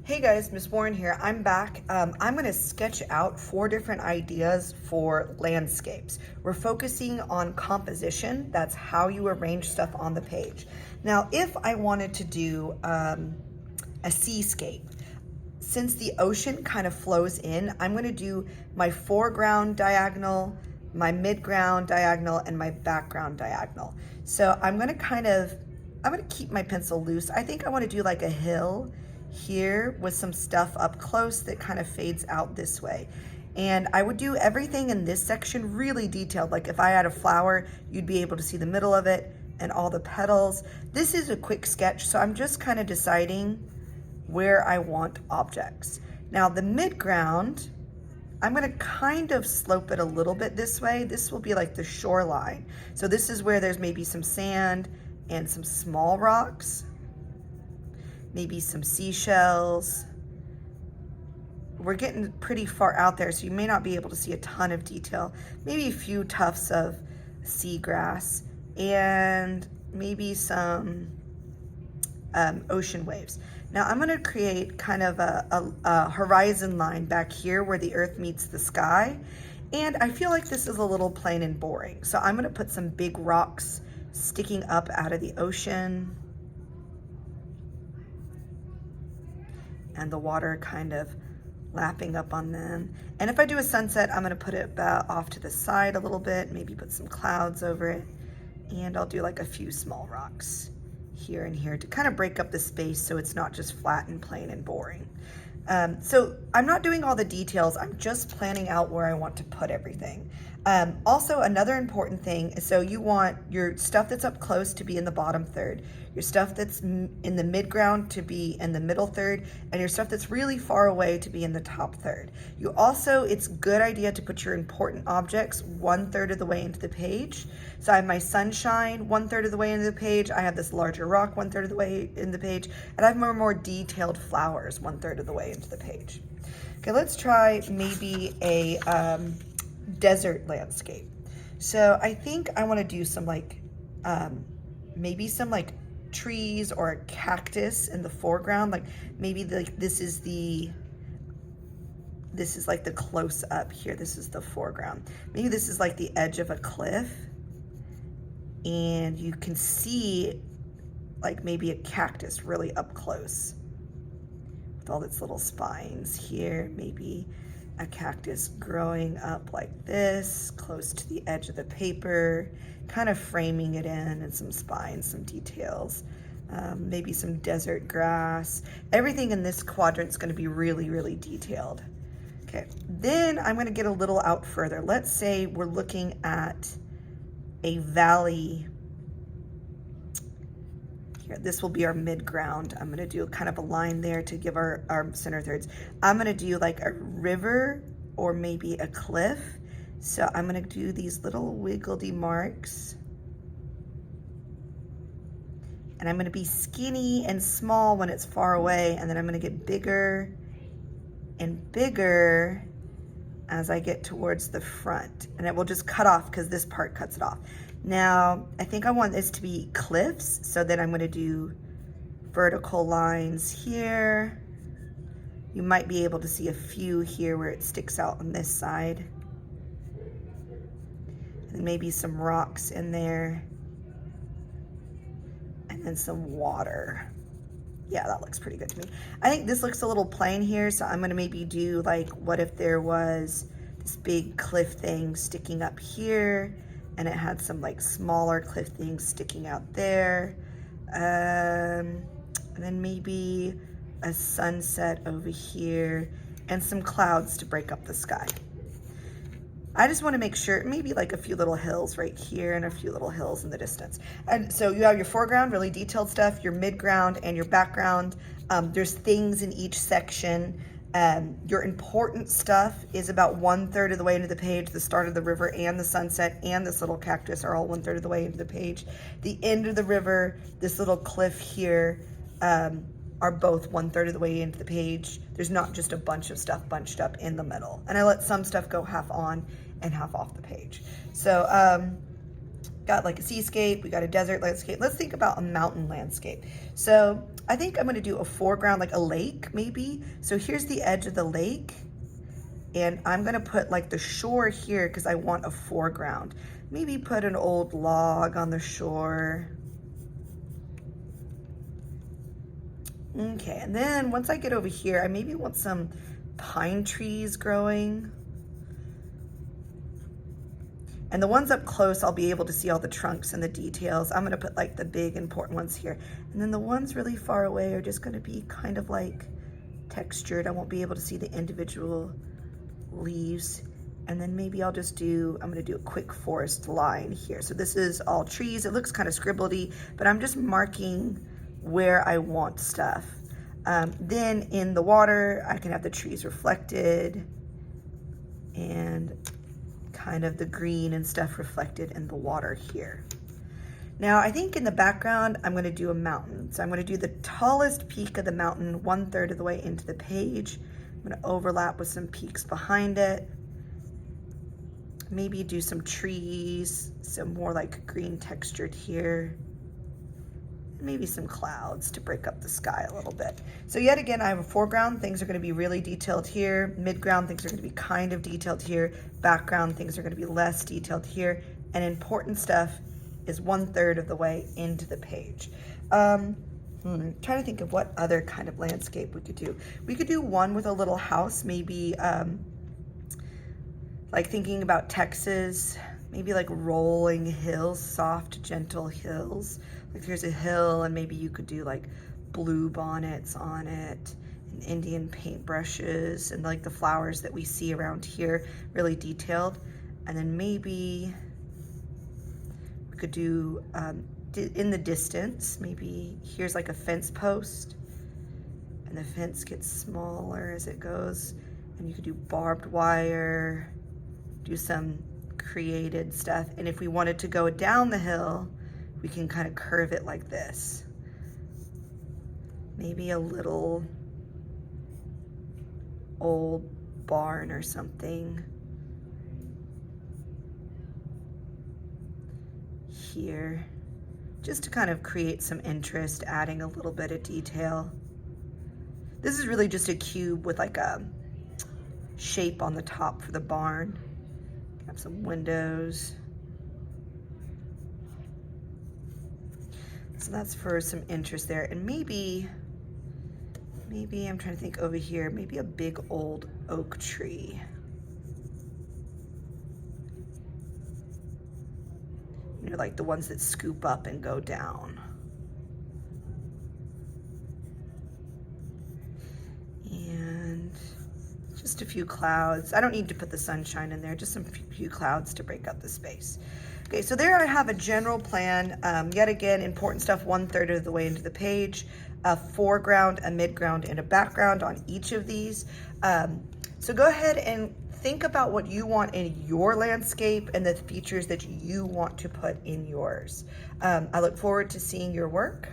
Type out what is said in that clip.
Hey guys, Miss Warren here. I'm back. I'm going to sketch out 4 different ideas for landscapes. We're focusing on composition. That's how you arrange stuff on the page. Now, if I wanted to do a seascape, since the ocean kind of flows in, I'm going to do my foreground diagonal, my midground diagonal, and my background diagonal. So I'm going to keep my pencil loose. I think I want to do like a hill here with some stuff up close that kind of fades out this way. And I would do everything in this section really detailed. Like if I had a flower, you'd be able to see the middle of it and all the petals. This is a quick sketch, so I'm just kind of deciding where I want objects. Now the midground, I'm gonna kind of slope it a little bit this way. This will be like the shoreline. So this is where there's maybe some sand and some small rocks, maybe some seashells. We're getting pretty far out there, so you may not be able to see a ton of detail. Maybe a few tufts of seagrass and maybe some ocean waves. Now I'm gonna create kind of a horizon line back here where the earth meets the sky. And I feel like this is a little plain and boring. So I'm gonna put some big rocks sticking up out of the ocean. And the water kind of lapping up on them. And if I do a sunset, I'm gonna put it about off to the side a little bit, maybe put some clouds over it. And I'll do like a few small rocks here and here to kind of break up the space so it's not just flat and plain and boring. So I'm not doing all the details, I'm just planning out where I want to put everything. Also, another important thing is, so you want your stuff that's up close to be in the bottom third, your stuff that's in the midground to be in the middle third, and your stuff that's really far away to be in the top third. You also, it's a good idea to put your important objects 1/3 of the way into the page. So I have my sunshine 1/3 of the way into the page, I have this larger rock 1/3 of the way in the page, and I have more detailed flowers 1/3 of the way into the page. Okay, let's try maybe a desert landscape. So I think I want to do some like maybe some like trees or a cactus in the foreground. Like maybe this is like the close up here. This is the foreground. Maybe this is like the edge of a cliff, and you can see like maybe a cactus really up close with all its little spines here. Maybe a cactus growing up like this, close to the edge of the paper, kind of framing it in, and some spines, some details. Maybe some desert grass. Everything in this quadrant is going to be really, really detailed. Okay, then I'm going to get a little out further. Let's say we're looking at a valley. Here, this will be our midground. I'm going to do kind of a line there to give our center thirds. I'm going to do like a river or maybe a cliff. So I'm going to do these little wiggledy marks. And I'm going to be skinny and small when it's far away, and then I'm going to get bigger and bigger as I get towards the front. And it will just cut off because this part cuts it off. Now, I think I want this to be cliffs, so then I'm going to do vertical lines here. You might be able to see a few here where it sticks out on this side. And maybe some rocks in there. And then some water. Yeah, that looks pretty good to me. I think this looks a little plain here, so I'm going to maybe do like, what if there was this big cliff thing sticking up here, and it had some like smaller cliff things sticking out there. And then maybe a sunset over here and some clouds to break up the sky. I just want to make sure, maybe like a few little hills right here and a few little hills in the distance. And so you have your foreground, really detailed stuff, your midground and your background. There's things in each section. Your important stuff is about 1/3 of the way into the page. The start of the river and the sunset and this little cactus are all 1/3 of the way into the page. The end of the river, this little cliff here, are both 1/3 of the way into the page. There's not just a bunch of stuff bunched up in the middle. And I let some stuff go half on and half off the page. So got like a seascape, we got a desert landscape. Let's think about a mountain landscape. So I think I'm gonna do a foreground, like a lake maybe. So here's the edge of the lake, and I'm gonna put like the shore here because I want a foreground. Maybe put an old log on the shore. Okay, and then once I get over here, I maybe want some pine trees growing. And the ones up close, I'll be able to see all the trunks and the details. I'm gonna put like the big important ones here. And then the ones really far away are just gonna be kind of like textured. I won't be able to see the individual leaves. And then maybe I'll just I'm gonna do a quick forest line here. So this is all trees. It looks kind of scribbly, but I'm just marking where I want stuff. Then in the water, I can have the trees reflected and kind of the green and stuff reflected in the water here. Now I think in the background, I'm gonna do a mountain. So I'm gonna do the tallest peak of the mountain 1/3 of the way into the page. I'm gonna overlap with some peaks behind it. Maybe do some trees, some more like green textured here. Maybe some clouds to break up the sky a little bit. So yet again, I have a foreground. Things are going to be really detailed here. Midground, things are going to be kind of detailed here. Background, things are going to be less detailed here. And important stuff is 1/3 of the way into the page. Trying to think of what other kind of landscape we could do. We could do one with a little house, maybe like thinking about Texas, maybe like rolling hills, soft, gentle hills. Like here's a hill and maybe you could do like blue bonnets on it and Indian paintbrushes and like the flowers that we see around here, really detailed. And then maybe we could do in the distance, maybe here's like a fence post and the fence gets smaller as it goes. And you could do barbed wire, do some created stuff. And if we wanted to go down the hill, we can kind of curve it like this. Maybe a little old barn or something here, just to kind of create some interest, adding a little bit of detail. This is really just a cube with like a shape on the top for the barn. Have some windows. So that's for some interest there. And maybe I'm trying to think over here, maybe a big old oak tree. You know, like the ones that scoop up and go down. And just a few clouds. I don't need to put the sunshine in there, just some few clouds to break up the space. Okay, so there I have a general plan. Yet again, important stuff 1/3 of the way into the page, a foreground, a midground, and a background on each of these. So go ahead and think about what you want in your landscape and the features that you want to put in yours. I look forward to seeing your work.